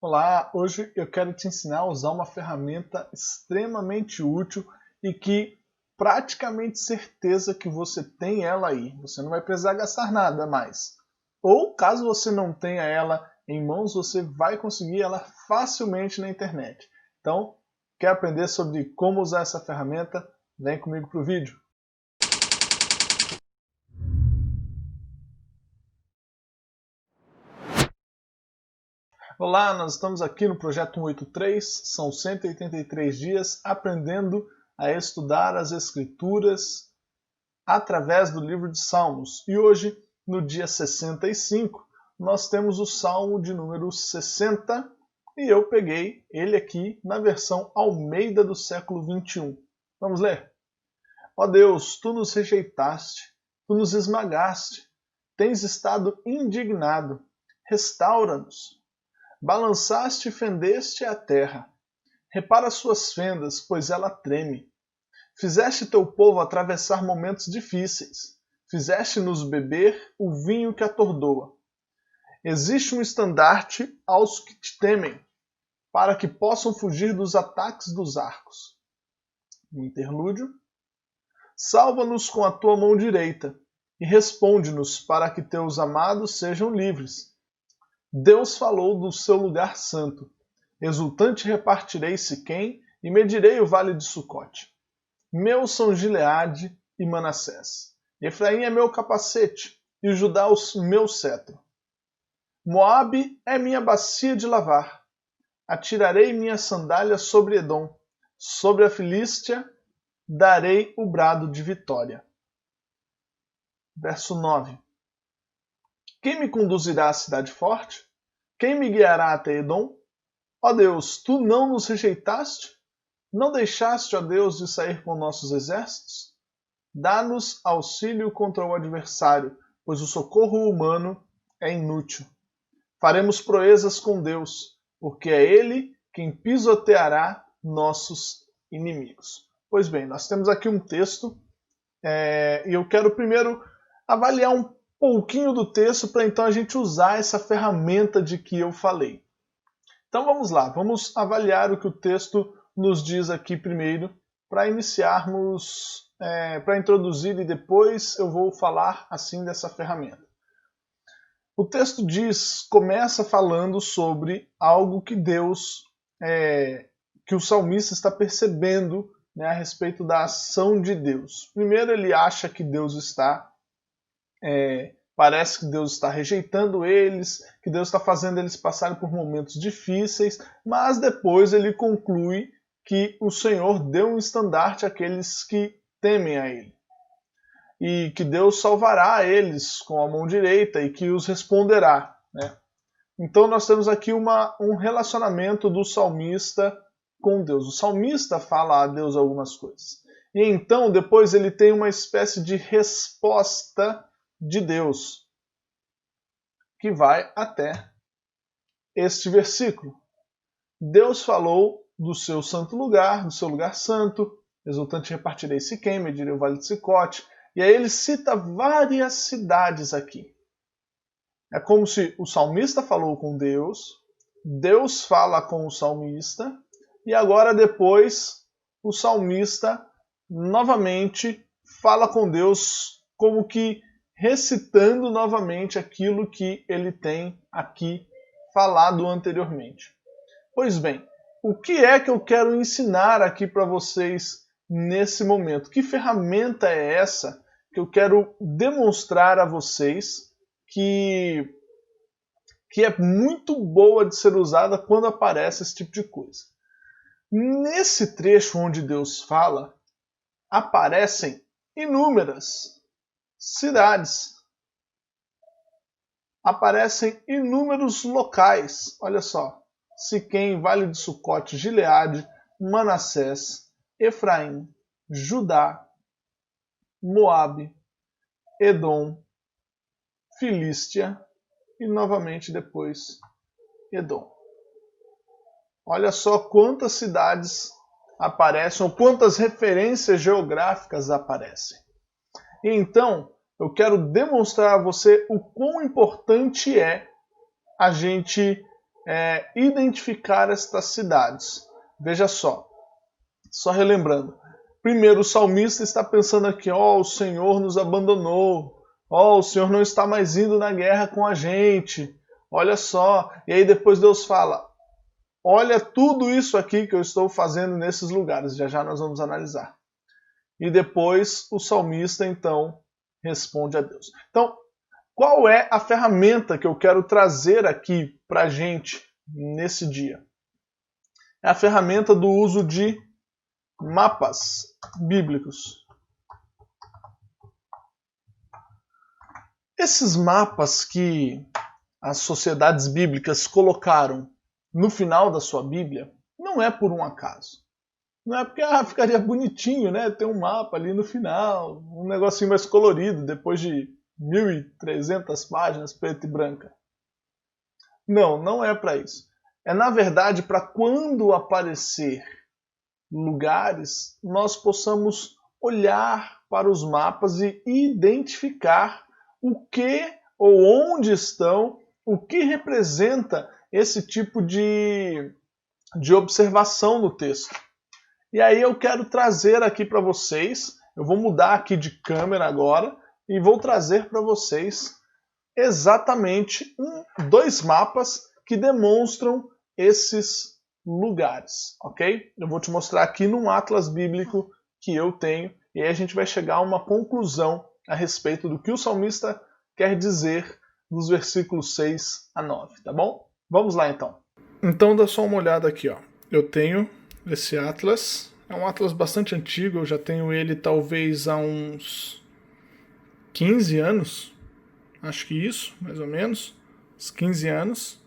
Olá, hoje eu quero te ensinar a usar uma ferramenta extremamente útil e que praticamente certeza que você tem ela aí. Você não vai precisar gastar nada mais. Ou caso você não tenha ela em mãos, você vai conseguir ela facilmente na internet. Então, quer aprender sobre como usar essa ferramenta? Vem comigo para o vídeo. Olá, nós estamos aqui no projeto 183, são 183 dias aprendendo a estudar as Escrituras através do livro de Salmos. E hoje, no dia 65, nós temos o Salmo de número 60 e eu peguei ele aqui na versão Almeida do século 21. Vamos ler? Ó Deus, tu nos rejeitaste, tu nos esmagaste, tens estado indignado, restaura-nos. Balançaste e fendeste a terra. Repara suas fendas, pois ela treme. Fizeste teu povo atravessar momentos difíceis. Fizeste-nos beber o vinho que atordoa. Existe um estandarte aos que te temem, para que possam fugir dos ataques dos arcos. No interlúdio. Salva-nos com a tua mão direita, e responde-nos para que teus amados sejam livres. Deus falou do seu lugar santo. Exultante repartirei Siquém e medirei o vale de Sucote. Meus são Gileade e Manassés. Efraim é meu capacete e Judá o meu cetro. Moabe é minha bacia de lavar. Atirarei minha sandália sobre Edom. Sobre a Filístia darei o brado de vitória. Verso 9. Quem me conduzirá à cidade forte? Quem me guiará até Edom? Ó Deus, tu não nos rejeitaste? Não deixaste, ó Deus, de sair com nossos exércitos? Dá-nos auxílio contra o adversário, pois o socorro humano é inútil. Faremos proezas com Deus, porque é Ele quem pisoteará nossos inimigos. Pois bem, nós temos aqui um texto e eu quero primeiro avaliar um pouquinho do texto para então a gente usar essa ferramenta de que eu falei. Então vamos lá, vamos avaliar o que o texto nos diz aqui primeiro, para iniciarmos, para introduzir e depois eu vou falar assim dessa ferramenta. O texto começa falando sobre algo que Deus, que o salmista está percebendo, né, a respeito da ação de Deus. Primeiro ele acha que Deus está parece que Deus está rejeitando eles, que Deus está fazendo eles passarem por momentos difíceis, mas depois ele conclui que o Senhor deu um estandarte àqueles que temem a Ele. E que Deus salvará eles com a mão direita e que os responderá. Né? Então nós temos aqui um relacionamento do salmista com Deus. O salmista fala a Deus algumas coisas. E então depois ele tem uma espécie de resposta de Deus, que vai até este versículo. Deus falou do seu santo lugar, do seu lugar santo, exultante repartirei Siquém, medirei o vale de Sicote, e aí ele cita várias cidades aqui. É como se o salmista falou com Deus, Deus fala com o salmista, e agora depois o salmista novamente fala com Deus como que recitando novamente aquilo que ele tem aqui falado anteriormente. Pois bem, o que é que eu quero ensinar aqui para vocês nesse momento? Que ferramenta é essa que eu quero demonstrar a vocês que é muito boa de ser usada quando aparece esse tipo de coisa? Nesse trecho onde Deus fala, aparecem inúmeras cidades. Aparecem inúmeros locais. Olha só. Siquém, Vale de Sucote, Gileade, Manassés, Efraim, Judá, Moabe, Edom, Filístia e novamente depois Edom. Olha só quantas cidades aparecem, ou quantas referências geográficas aparecem. E então, eu quero demonstrar a você o quão importante é a gente identificar estas cidades. Veja só relembrando. Primeiro, o salmista está pensando aqui, o Senhor nos abandonou, o Senhor não está mais indo na guerra com a gente, olha só. E aí depois Deus fala, olha tudo isso aqui que eu estou fazendo nesses lugares, já já nós vamos analisar. E depois o salmista então responde a Deus. Então, qual é a ferramenta que eu quero trazer aqui para a gente nesse dia? É a ferramenta do uso de mapas bíblicos. Esses mapas que as sociedades bíblicas colocaram no final da sua Bíblia não é por um acaso. Não é porque ficaria bonitinho, né? Ter um mapa ali no final, um negocinho mais colorido, depois de 1.300 páginas, preta e branca. Não é para isso. É, na verdade, para quando aparecer lugares, nós possamos olhar para os mapas e identificar o que ou onde estão, o que representa esse tipo de observação no texto. E aí eu quero trazer aqui para vocês, eu vou mudar aqui de câmera agora e vou trazer para vocês exatamente dois mapas que demonstram esses lugares, ok? Eu vou te mostrar aqui num atlas bíblico que eu tenho e aí a gente vai chegar a uma conclusão a respeito do que o salmista quer dizer nos versículos 6 a 9, tá bom? Vamos lá então. Então dá só uma olhada aqui, ó. Eu tenho esse atlas, é um atlas bastante antigo, eu já tenho ele talvez há uns 15 anos, acho que isso, mais ou menos, uns 15 anos.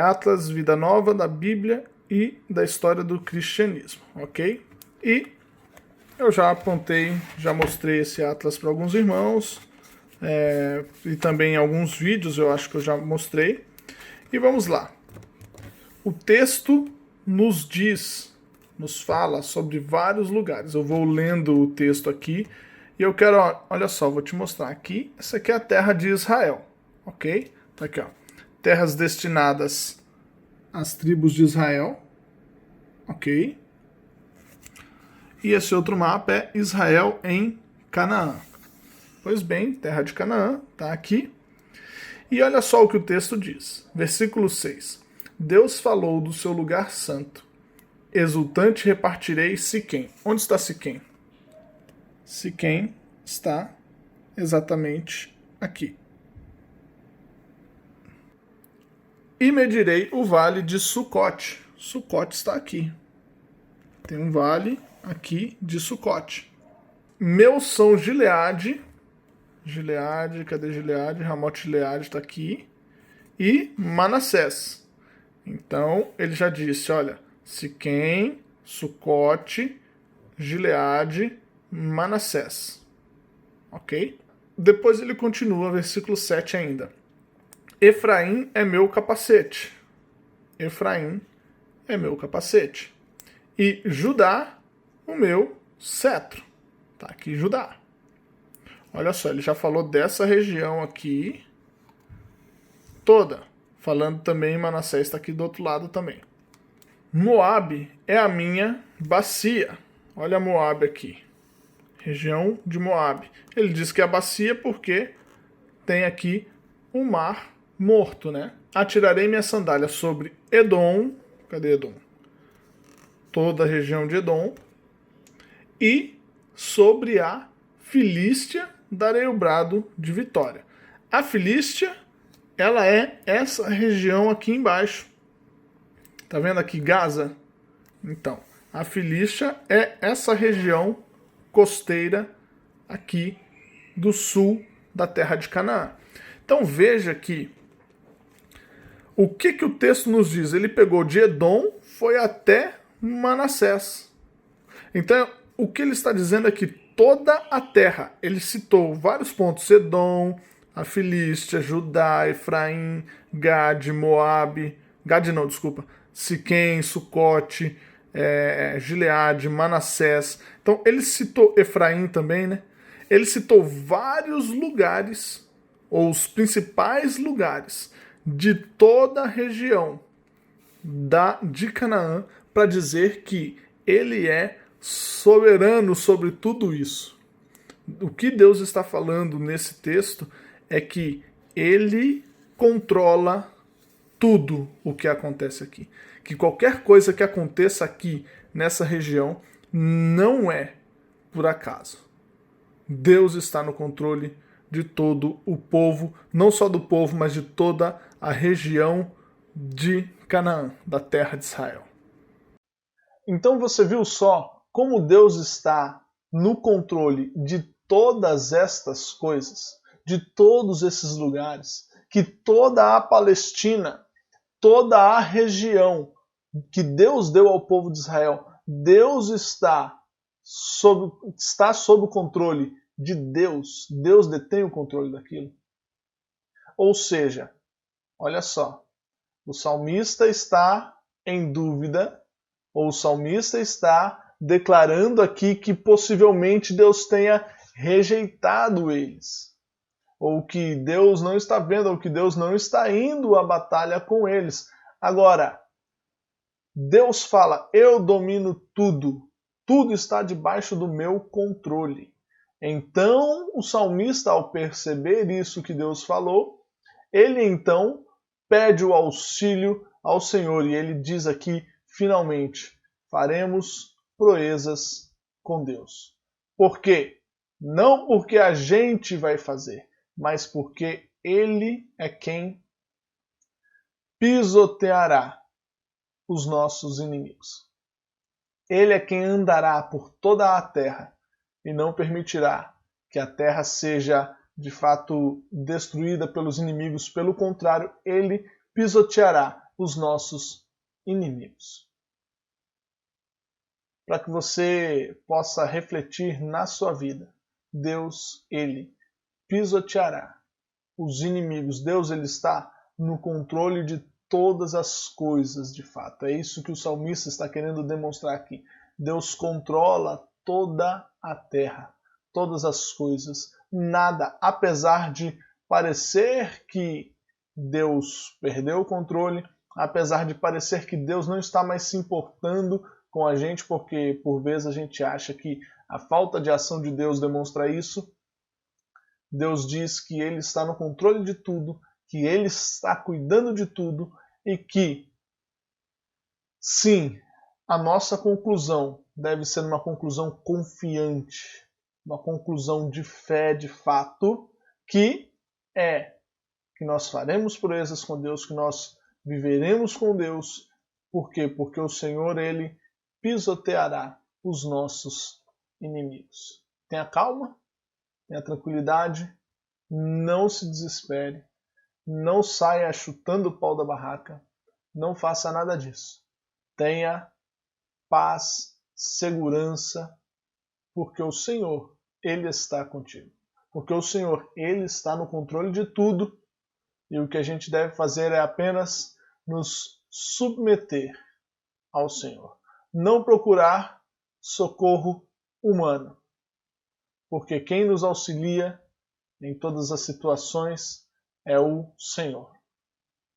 Atlas Vida Nova da Bíblia e da história do cristianismo, ok? E eu já apontei, já mostrei esse atlas para alguns irmãos, e também em alguns vídeos eu acho que eu já mostrei. E vamos lá. O texto nos fala sobre vários lugares. Eu vou lendo o texto aqui e eu quero, olha só, vou te mostrar aqui. Essa aqui é a terra de Israel, ok? Tá aqui, ó. Terras destinadas às tribos de Israel, ok? E esse outro mapa é Israel em Canaã. Pois bem, terra de Canaã, tá aqui. E olha só o que o texto diz. Versículo 6. Deus falou do seu lugar santo. Exultante repartirei Siquém. Onde está Siquém? Siquém está exatamente aqui. E medirei o vale de Sucote. Sucote está aqui. Tem um vale aqui de Sucote. Meus são Gileade, cadê Gileade? Ramote Gileade está aqui. E Manassés. Então, ele já disse, olha, Siquém, Sucote, Gileade, Manassés. Ok? Depois ele continua, versículo 7 ainda. Efraim é meu capacete. Efraim é meu capacete. E Judá, o meu cetro. Tá aqui Judá. Olha só, ele já falou dessa região aqui toda. Falando também, Manassés está aqui do outro lado também. Moabe é a minha bacia. Olha Moabe aqui. Região de Moabe. Ele diz que é a bacia porque tem aqui um mar morto, né? Atirarei minha sandália sobre Edom. Cadê Edom? Toda a região de Edom. E sobre a Filístia darei o brado de vitória. A Filístia, ela é essa região aqui embaixo. Tá vendo aqui Gaza? Então, a Filístia é essa região costeira aqui do sul da terra de Canaã. Então veja que o que o texto nos diz? Ele pegou de Edom, foi até Manassés. Então, o que ele está dizendo é que toda a terra, ele citou vários pontos, Edom, a Filístia, Judá, Efraim, Gade, Moabe, Siquém, Sucote, Gileade, Manassés. Então ele citou Efraim também, né? Ele citou vários lugares, ou os principais lugares de toda a região de Canaã para dizer que ele é soberano sobre tudo isso. O que Deus está falando nesse texto é que ele controla tudo o que acontece aqui. Que qualquer coisa que aconteça aqui nessa região não é por acaso. Deus está no controle de todo o povo, não só do povo, mas de toda a região de Canaã, da terra de Israel. Então você viu só como Deus está no controle de todas estas coisas, de todos esses lugares, que toda a Palestina, toda a região que Deus deu ao povo de Israel, Deus está sob o controle de Deus. Deus detém o controle daquilo. Ou seja, olha só, o salmista está em dúvida, ou o salmista está declarando aqui que possivelmente Deus tenha rejeitado eles, ou que Deus não está vendo, ou que Deus não está indo à batalha com eles. Agora, Deus fala, eu domino tudo, tudo está debaixo do meu controle. Então, o salmista, ao perceber isso que Deus falou, ele então pede o auxílio ao Senhor, e ele diz aqui, finalmente, faremos proezas com Deus. Por quê? Não porque a gente vai fazer, mas porque ele é quem pisoteará os nossos inimigos. Ele é quem andará por toda a terra e não permitirá que a terra seja de fato destruída pelos inimigos. Pelo contrário, ele pisoteará os nossos inimigos. Para que você possa refletir na sua vida, Deus, ele pisoteará os inimigos. Deus, ele está no controle de todas as coisas, de fato. É isso que o salmista está querendo demonstrar aqui. Deus controla toda a terra, todas as coisas. Nada, apesar de parecer que Deus perdeu o controle, apesar de parecer que Deus não está mais se importando com a gente, porque por vezes a gente acha que a falta de ação de Deus demonstra isso. Deus diz que ele está no controle de tudo, que ele está cuidando de tudo e que, sim, a nossa conclusão deve ser uma conclusão confiante, uma conclusão de fé, de fato, que é que nós faremos proezas com Deus, que nós viveremos com Deus. Por quê? Porque o Senhor, ele pisoteará os nossos inimigos. Tenha calma, tenha tranquilidade, não se desespere, não saia chutando o pau da barraca, não faça nada disso. Tenha paz, segurança, porque o Senhor, ele está contigo. Porque o Senhor, ele está no controle de tudo, e o que a gente deve fazer é apenas nos submeter ao Senhor. Não procurar socorro humano, porque quem nos auxilia em todas as situações é o Senhor.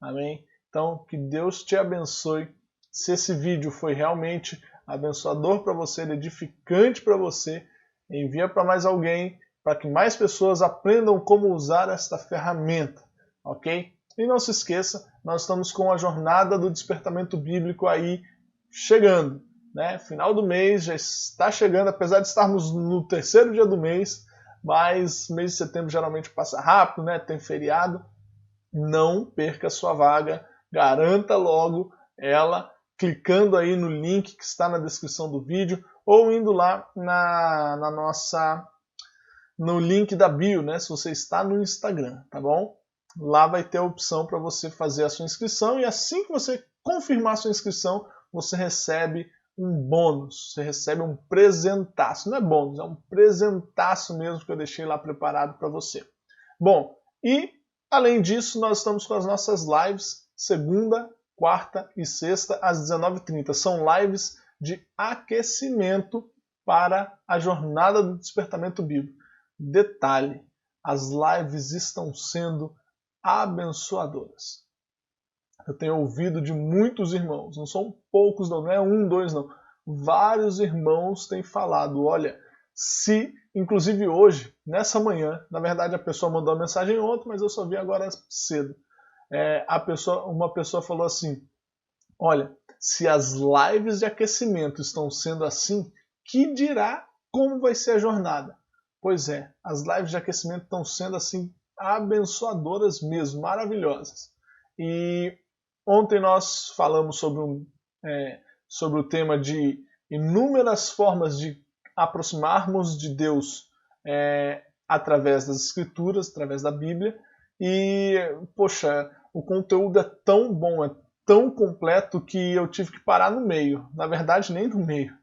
Amém? Então, que Deus te abençoe. Se esse vídeo foi realmente abençoador para você, edificante para você, envia para mais alguém, para que mais pessoas aprendam como usar esta ferramenta, ok? E não se esqueça, nós estamos com a jornada do despertamento bíblico aí chegando, né? Final do mês já está chegando, apesar de estarmos no terceiro dia do mês, mas mês de setembro geralmente passa rápido, né? Tem feriado. Não perca sua vaga, garanta logo ela clicando aí no link que está na descrição do vídeo ou indo lá no link da bio, né? Se você está no Instagram, tá bom? Lá vai ter a opção para você fazer a sua inscrição e assim que você confirmar a sua inscrição, você recebe um bônus, você recebe um presentaço, não é bônus, é um presentaço mesmo que eu deixei lá preparado para você. Bom, e além disso, nós estamos com as nossas lives segunda, quarta e sexta às 19h30. São lives de aquecimento para a jornada do despertamento bíblico. Detalhe, as lives estão sendo abençoadoras. Eu tenho ouvido de muitos irmãos, não são poucos não é um, dois não. Vários irmãos têm falado, olha, se, inclusive hoje, nessa manhã, na verdade a pessoa mandou a mensagem ontem, mas eu só vi agora cedo. Uma pessoa falou assim, olha, se as lives de aquecimento estão sendo assim, que dirá como vai ser a jornada? Pois é, as lives de aquecimento estão sendo assim abençoadoras mesmo, maravilhosas. E ontem nós falamos sobre o tema de inúmeras formas de aproximarmos de Deus através das Escrituras, através da Bíblia. E, poxa, o conteúdo é tão bom, é tão completo que eu tive que parar no meio. Na verdade, nem no meio.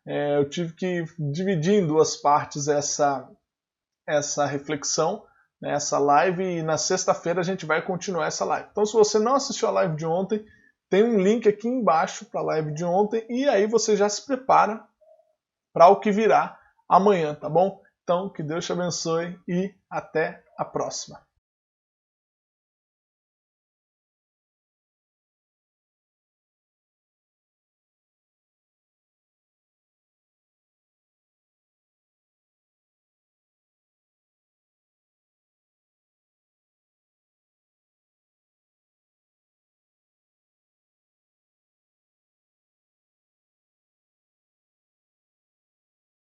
Eu tive que dividir em duas partes essa reflexão, né, essa live, e na sexta-feira a gente vai continuar essa live. Então, se você não assistiu a live de ontem, tem um link aqui embaixo para a live de ontem, e aí você já se prepara para o que virá amanhã, tá bom? Então, que Deus te abençoe e até a próxima.